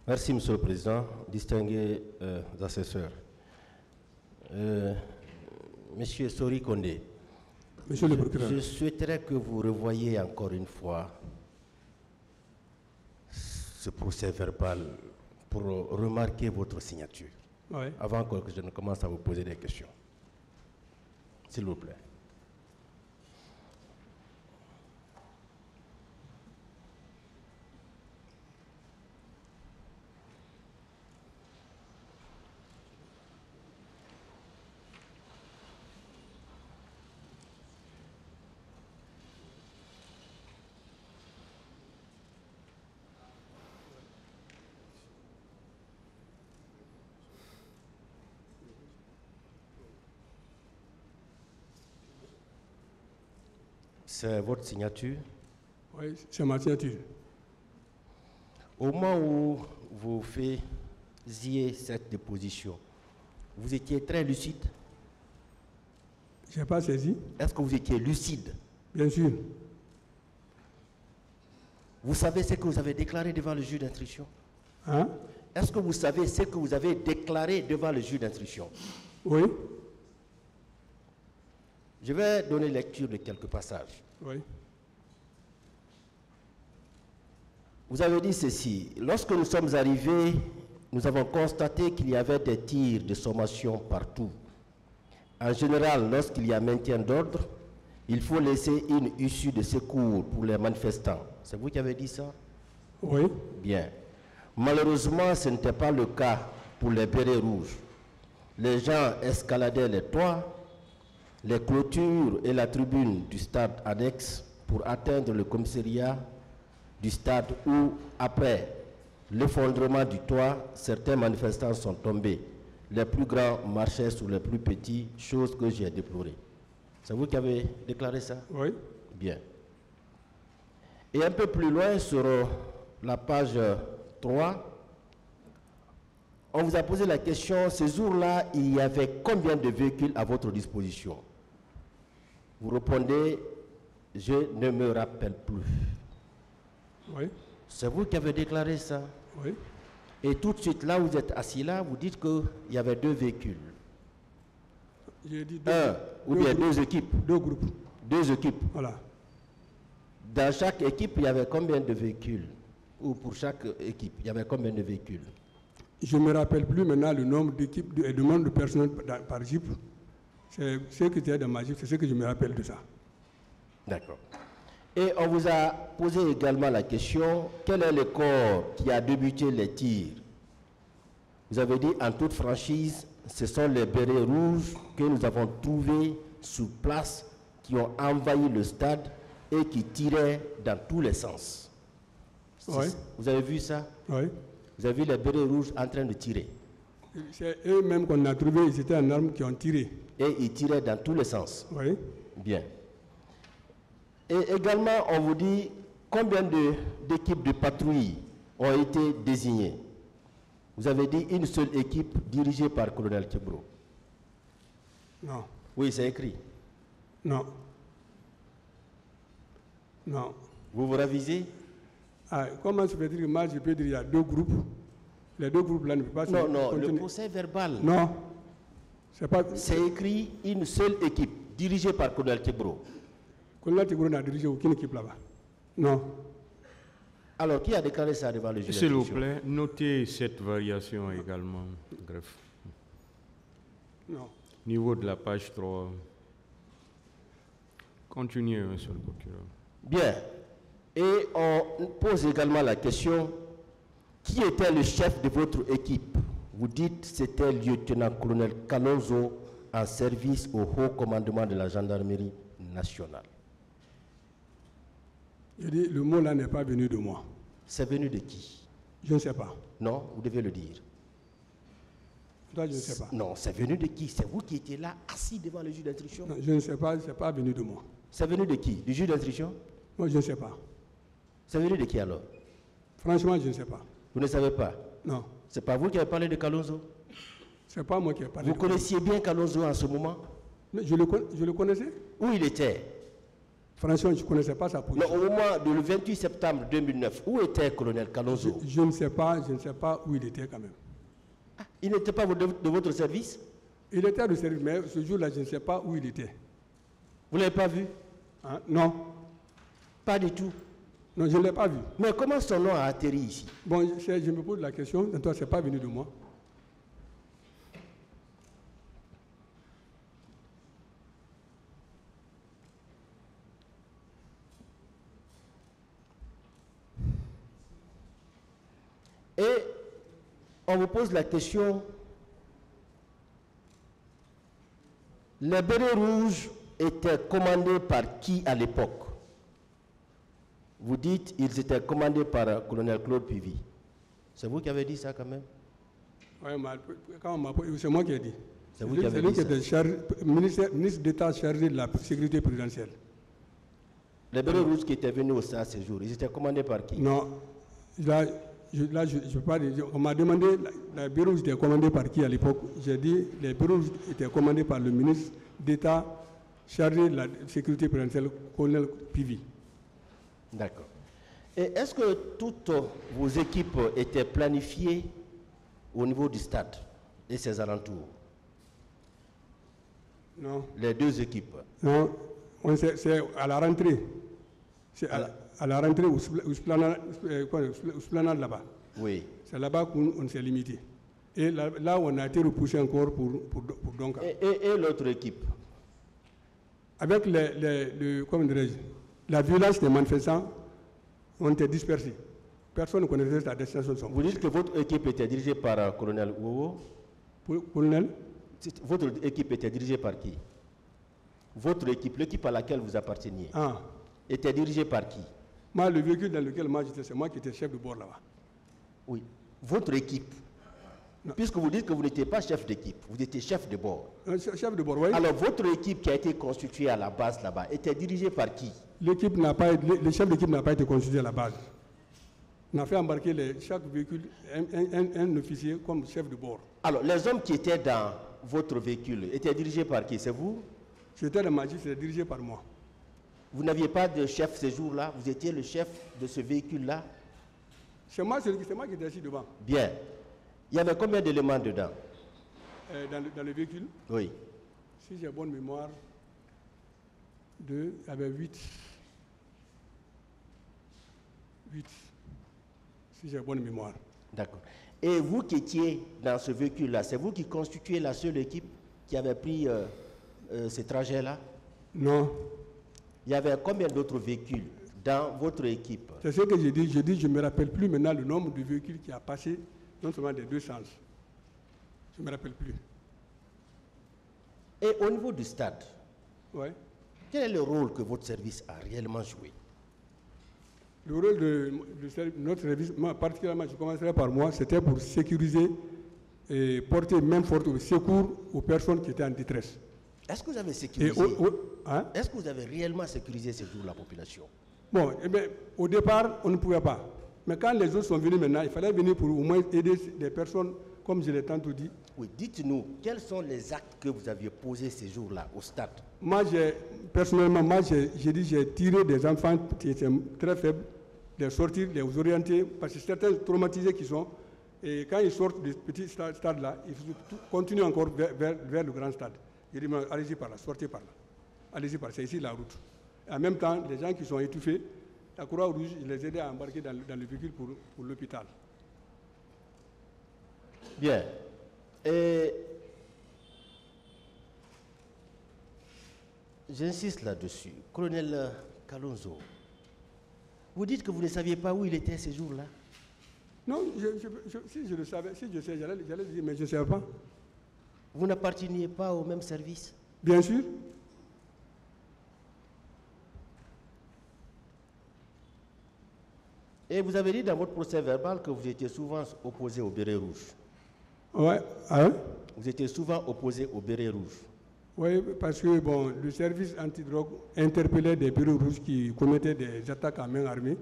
Merci, Monsieur le Président. Distingués assesseurs. Monsieur Sori Kondé, Monsieur le procureur, je souhaiterais que vous revoyiez encore une fois ce procès verbal pour remarquer votre signature, oui. avant que je ne commence à vous poser des questions. S'il vous plaît. C'est votre signature? Oui, c'est ma signature. Au moment où vous faisiez cette déposition, vous étiez très lucide? Je n'ai pas saisi. Est-ce que vous étiez lucide? Bien sûr. Vous savez ce que vous avez déclaré devant le juge d'instruction? Hein? Est-ce que vous savez ce que vous avez déclaré devant le juge d'instruction? Oui. Je vais donner lecture de quelques passages. Oui. Vous avez dit ceci: lorsque nous sommes arrivés, nous avons constaté qu'il y avait des tirs de sommation partout. En général, lorsqu'il y a maintien d'ordre, il faut laisser une issue de secours pour les manifestants. C'est vous qui avez dit ça? Oui. Bien. Malheureusement, ce n'était pas le cas pour les bérets rouges. Les gens escaladaient les toits, les clôtures et la tribune du stade annexe pour atteindre le commissariat du stade où, après l'effondrement du toit, certains manifestants sont tombés. Les plus grands marchaient sur les plus petits, chose que j'ai déplorée. C'est vous qui avez déclaré ça? Oui. Bien. Et un peu plus loin, sur la page 3, on vous a posé la question: ce jour-là, il y avait combien de véhicules à votre disposition? Vous répondez: je ne me rappelle plus. Oui. C'est vous qui avez déclaré ça? Oui. Et tout de suite, là, vous êtes assis là, vous dites qu'il y avait 2 véhicules. J'ai dit deux équipes. 2 groupes. 2 équipes. Voilà. Dans chaque équipe, il y avait combien de véhicules? Ou pour chaque équipe, il y avait combien de véhicules? Je ne me rappelle plus maintenant le nombre d'équipes et le nombre de personnes par équipe. C'est ce qui était dans ma GIP, c'est ce que je me rappelle de ça. D'accord. Et on vous a posé également la question: quel est le corps qui a débuté les tirs? Vous avez dit en toute franchise: ce sont les bérets rouges que nous avons trouvés sur place, qui ont envahi le stade et qui tiraient dans tous les sens. Oui. Vous avez vu ça? Oui. Vous avez vu les bérets rouges en train de tirer? C'est eux-mêmes qu'on a trouvés, ils étaient en armes qui ont tiré. Et ils tiraient dans tous les sens? Oui. Bien. Et également, on vous dit combien d'équipes de patrouille ont été désignées? Vous avez dit une seule équipe dirigée par le colonel Kebro. Non. Oui, c'est écrit. Non. Non. Vous vous ravisez? Ah, comment se fait-il que moi je peux dire qu'il y a 2 groupes? Les 2 groupes là ne peuvent pas Non, se non, continuer. le procès verbal. Non. C'est pas. C'est écrit une seule équipe dirigée par le colonel Kebro. Le colonel Kebro n'a dirigé aucune équipe là-bas. Non. Alors, qui a déclaré ça devant le juge? S'il vous plaît, notez cette variation également, greffe. Non. Niveau de la page 3. Continuez, monsieur le procureur. Bien. Et on pose également la question: qui était le chef de votre équipe? Vous dites c'était le lieutenant-colonel Kalonzo, en service au haut commandement de la gendarmerie nationale. Je dis, le mot là n'est pas venu de moi. C'est venu de qui? Je ne sais pas. Non, vous devez le dire. Toi, je ne sais pas. Non, c'est venu de qui? C'est vous qui étiez là, assis devant le juge d'instruction? Non, je ne sais pas, c'est pas venu de moi. C'est venu de qui? Du juge d'instruction? Moi, je ne sais pas. C'est venu de qui alors? Franchement, je ne sais pas. Vous ne savez pas? Non. C'est pas vous qui avez parlé de Kalonzo? C'est pas moi qui ai parlé. Vous connaissiez bien Kalonzo en ce moment? Mais je le connaissais? Où il était? Franchement, je ne connaissais pas sa position. Non, au moment du 28 septembre 2009, où était le colonel Kalonzo? Je ne sais pas où il était quand même. Ah, il n'était pas de votre service? Il était de service, mais ce jour-là, je ne sais pas où il était. Vous ne l'avez pas vu? Hein? Non. Pas du tout. Non, je ne l'ai pas vu. Mais comment son nom a atterri ici? Bon, je me pose la question, toi, ce n'est pas venu de moi. Et on vous pose la question, les bérets rouges étaient commandés par qui à l'époque? Vous dites ils étaient commandés par le colonel Claude Pivy. C'est vous qui avez dit ça quand même? Oui, c'est moi qui ai dit. C'est vous qui avez dit ça? C'est lui qui était ministre d'État chargé de la sécurité présidentielle. Les bérets rouges qui étaient venus au stade ce jour, ils étaient commandés par qui? Non, là, je peux pas dire. On m'a demandé, les bureaux rouges étaient commandés par qui à l'époque? J'ai dit, les bureaux rouges étaient commandés par le ministre d'État chargé de la sécurité présidentielle, colonel Pivy. D'accord. Et est-ce que toutes vos équipes étaient planifiées au niveau du stade et ses alentours? Non. Les deux équipes? Non, c'est à la rentrée. C'est à la rentrée au Splanade là-bas. Oui. C'est là-bas qu'on s'est limité. Et là, on a été repoussé encore pour Donka. Et l'autre équipe? Avec la violence des manifestants, on était dispersés. Personne ne connaissait la destination. Vous dites que votre équipe était dirigée par le colonel Ouo? Colonel? Votre équipe était dirigée par qui? Votre équipe, l'équipe à laquelle vous apparteniez, était dirigée par qui? Moi, le véhicule dans lequel j'étais, c'est moi qui étais chef de bord là-bas. Oui. Votre équipe? Non. Puisque vous dites que vous n'étiez pas chef d'équipe, vous étiez chef de bord. Chef de bord, oui. Alors, votre équipe qui a été constituée à la base là-bas était dirigée par qui? Le chef d'équipe n'a pas été constitué à la base. On a fait embarquer chaque véhicule, un officier comme chef de bord. Alors, les hommes qui étaient dans votre véhicule étaient dirigés par qui? C'est vous? J'étais le magistrat, c'était dirigé par moi. Vous n'aviez pas de chef ce jour-là? Vous étiez le chef de ce véhicule-là? C'est moi qui étais assis devant. Bien. Il y avait combien d'éléments dedans? Dans le véhicule? Oui. Si j'ai bonne mémoire, il y avait 8. 8. Si j'ai bonne mémoire. D'accord. Et vous qui étiez dans ce véhicule-là, c'est vous qui constituez la seule équipe qui avait pris ce trajet-là? Non. Il y avait combien d'autres véhicules dans votre équipe? C'est ce que j'ai dit. Je ne me rappelle plus maintenant le nombre de véhicules qui a passé, non seulement des deux sens. Je ne me rappelle plus. Et au niveau du stade, ouais. Quel est le rôle que votre service a réellement joué? Le rôle de notre service, moi, particulièrement, je commencerai par moi, c'était pour sécuriser et porter main forte au secours aux personnes qui étaient en détresse. Est-ce que vous avez sécurisé? Est-ce que vous avez réellement sécurisé ce jour la population? Bon, eh bien, au départ, on ne pouvait pas. Mais quand les autres sont venus maintenant, il fallait venir pour au moins aider des personnes, comme je l'ai tantôt dit. Oui, dites-nous, quels sont les actes que vous aviez posés ces jours-là au stade? Moi, personnellement, j'ai tiré des enfants qui étaient très faibles, les sortir, les orienter, parce que certains traumatisés qui sont, et quand ils sortent du petit stade-là, ils continuent encore vers le grand stade. Ils disent, allez-y par là, sortez par là. Allez-y par là, c'est ici la route. Et en même temps, les gens qui sont étouffés, la Croix-Rouge, ils les aidaient à embarquer dans le véhicule pour l'hôpital. Bien. Et j'insiste là-dessus. Colonel Kalonzo, vous dites que vous ne saviez pas où il était ces jours-là? Non, si je le savais, si je sais, j'allais dire, mais je ne savais pas. Vous n'apparteniez pas au même service? Bien sûr. Et vous avez dit dans votre procès verbal que vous étiez souvent opposé au béret rouge. Ouais. Ah ouais? Vous étiez souvent opposé au béret rouge. Oui, parce que bon, le service antidrogue interpellait des bérets rouges qui commettaient des attaques à main armée.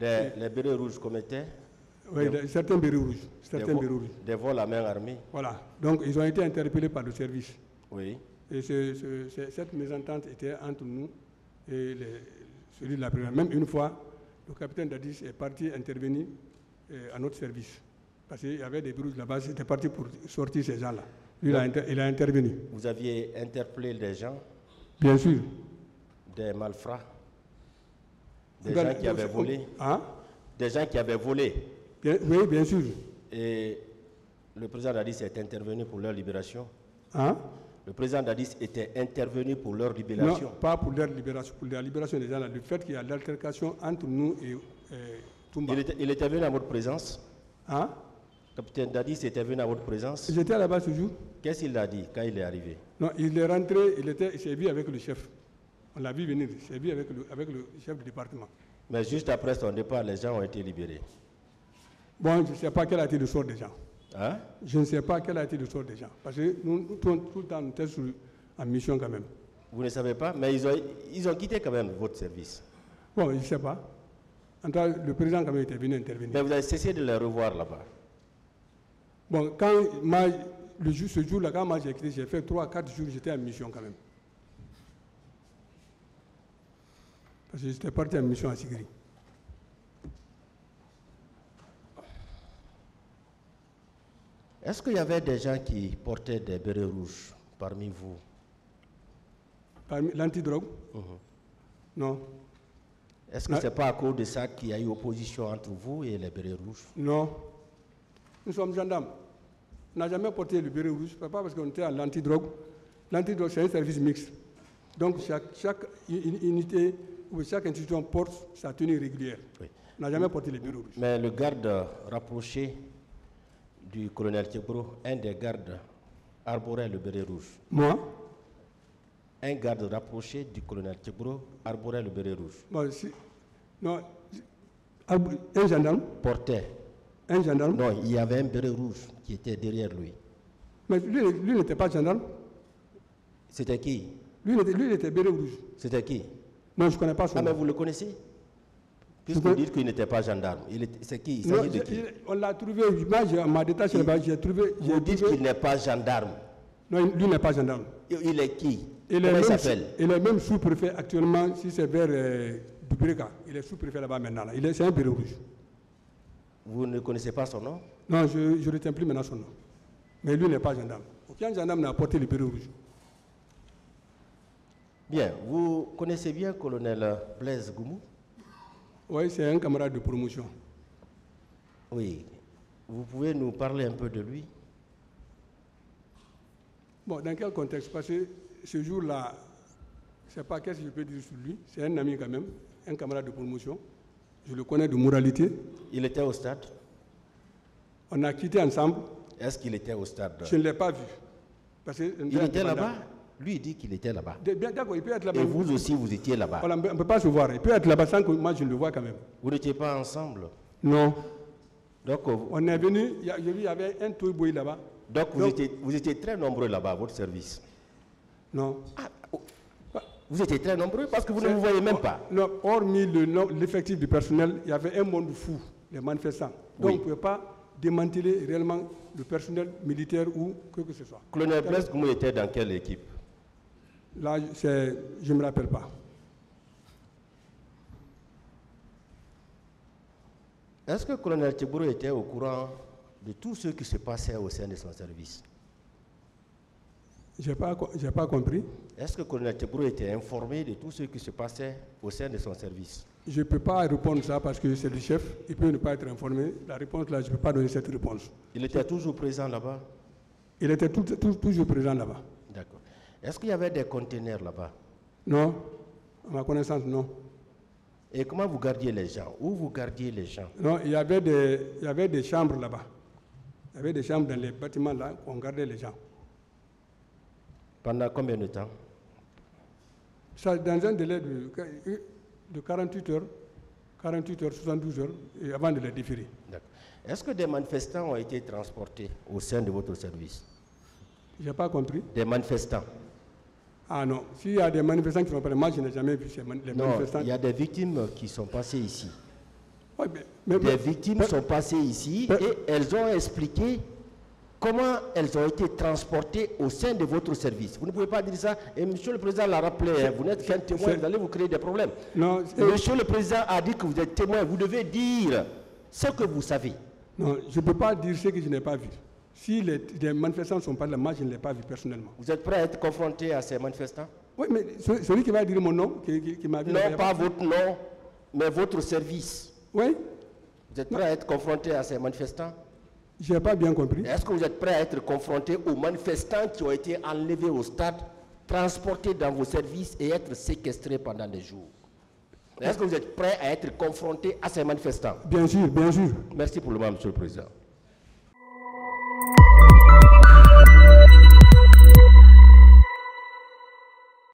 Les bérets rouges commettaient? Oui, certains bérets rouges. Des vols à main armée? Voilà. Donc, ils ont été interpellés par le service. Oui. Et cette mésentente était entre nous et celui de la présidence. Même une fois, le capitaine Dadis est parti intervenir à notre service. Parce qu'il y avait des bruits là-bas, c'était parti pour sortir ces gens-là. Lui, il a intervenu. Vous aviez interpellé des gens? Bien sûr. Des malfrats? Des gens qui avaient volé? Hein? Des gens qui avaient volé? Oui, bien sûr. Et le président Dadis est intervenu pour leur libération? Hein? Le président Dadis était intervenu pour leur libération? Non, pas pour leur libération, pour la libération des gens là. Le fait qu'il y a l'altercation entre nous et Toumba. Il était venu à votre présence? Hein? Capitaine Dadis était venu à votre présence? J'étais là-bas ce jour. Qu'est-ce qu'il a dit quand il est arrivé? Non, il est rentré, il s'est vu avec le chef. On l'a vu venir, il s'est vu avec le chef du département. Mais juste après son départ, les gens ont été libérés. Bon, je ne sais pas quel a été le sort des gens. Hein? Je ne sais pas quel a été le sort des gens. Parce que nous, tout le temps, nous étions en mission quand même. Vous ne savez pas? Mais ils ont quitté quand même votre service. Bon, je ne sais pas. En tout cas, le président quand même était venu intervenir. Mais vous avez cessé de les revoir là-bas? Bon, ce jour-là, quand moi j'ai quitté, j'ai fait 3-4 jours, j'étais en mission quand même. Parce que j'étais parti en mission à Sigri. Est-ce qu'il y avait des gens qui portaient des bérets rouges parmi vous? Parmi l'antidrogue? Non. Est-ce que ce n'est pas à cause de ça qu'il y a eu opposition entre vous et les bérets rouges? Non. Nous sommes gendarmes. On n'a jamais porté le béret rouge, pas parce qu'on était à l'antidrogue. L'antidrogue, c'est un service mixte. Donc chaque unité ou chaque institution porte sa tenue régulière. Oui. On n'a jamais porté le béret rouge. Mais le garde rapproché du colonel Tchebro, un des gardes, arborait le béret rouge. Moi? Un garde rapproché du colonel Tchebro arborait le béret rouge. Bon, non, un gendarme? Portait. Un gendarme? Non, il y avait un béret rouge qui était derrière lui. Mais lui n'était pas gendarme. C'était qui? Lui, il était béret rouge. C'était qui? Non, je ne connais pas son nom. Ah, mais vous le connaissez? Puisque vous dites qu'il n'était pas gendarme. C'est qui? Il s'agit de qui? On l'a trouvé, moi, ma détache là-bas, j'ai trouvé... Vous dites qu'il n'est pas gendarme. Non, lui n'est pas gendarme. Il est qui? Comment il s'appelle? Il est même sous-préfet actuellement, si c'est vers Dubreka. Il est sous-préfet là-bas maintenant. C'est un béret rouge. Vous ne connaissez pas son nom? Non, je ne retiens plus maintenant son nom. Mais lui n'est pas gendarme. Aucun gendarme n'a porté le béret rouge. Bien. Vous connaissez bien le colonel Blaise Goumou? Oui, c'est un camarade de promotion. Oui. Vous pouvez nous parler un peu de lui? Bon, dans quel contexte? Parce que ce jour-là, je ne sais pas qu'est-ce que je peux dire sur lui. C'est un ami quand même, un camarade de promotion. Je le connais de moralité. Il était au stade? On a quitté ensemble. Est-ce qu'il était au stade? Je ne l'ai pas vu. Parce que il était là-bas? Lui, il dit qu'il était là-bas. D'accord, il peut être là-bas. Et vous aussi, vous étiez là-bas? On ne peut pas se voir. Il peut être là-bas sans que moi je le vois quand même. Vous n'étiez pas ensemble? Non. Donc, on est venu, il y avait un toy-boy là-bas. Donc vous étiez très nombreux là-bas à votre service? Non. Ah, vous étiez très nombreux parce que vous ne vous voyez même pas? Non, hormis l'effectif du personnel, il y avait un monde fou, les manifestants. Donc on ne pouvait pas démanteler réellement le personnel militaire ou quoi que ce soit. Colonel Blaise Goumou était dans quelle équipe? Là, je ne me rappelle pas. Est-ce que le colonel Tchebro était au courant de tout ce qui se passait au sein de son service? Je n'ai pas compris. Est-ce que le colonel Tchebro était informé de tout ce qui se passait au sein de son service? Je ne peux pas répondre ça parce que c'est le chef. Il peut ne pas être informé. La réponse là, je ne peux pas donner cette réponse. Il était toujours présent là-bas? Il était toujours présent là-bas. D'accord. Est-ce qu'il y avait des conteneurs là-bas? Non. À ma connaissance, non. Et comment vous gardiez les gens? Où vous gardiez les gens? Non, il y avait des chambres là-bas. Il y avait des chambres dans les bâtiments là où on gardait les gens. Pendant combien de temps? Ça, dans un délai de 48 heures, 72 heures, et avant de les déférer. D'accord. Est-ce que des manifestants ont été transportés au sein de votre service? Je n'ai pas compris. Des manifestants? Ah non, s'il y a des manifestants qui sont pas, moi je n'ai jamais vu les manifestants. Non, il y a des victimes qui sont passées ici. Oui, des victimes sont passées ici et elles ont expliqué comment elles ont été transportées au sein de votre service. Vous ne pouvez pas dire ça. Et Monsieur le Président l'a rappelé, hein, vous n'êtes qu'un témoin, vous allez vous créer des problèmes. Non, Monsieur le Président a dit que vous êtes témoin, vous devez dire ce que vous savez. non, je ne peux pas dire ce que je n'ai pas vu. Si les manifestants sont pas là, moi je ne l'ai pas vu personnellement. Vous êtes prêt à être confronté à ces manifestants? Oui, mais celui qui va dire mon nom, qui m'a vu... Non, pas votre nom, mais votre service. Oui, Vous êtes prêt à être confronté à ces manifestants? je n'ai pas bien compris. Est-ce que vous êtes prêt à être confronté aux manifestants qui ont été enlevés au stade, transportés dans vos services et être séquestrés pendant des jours? Est-ce que vous êtes prêt à être confronté à ces manifestants? Bien sûr, bien sûr. Merci pour le moment, Monsieur le Président.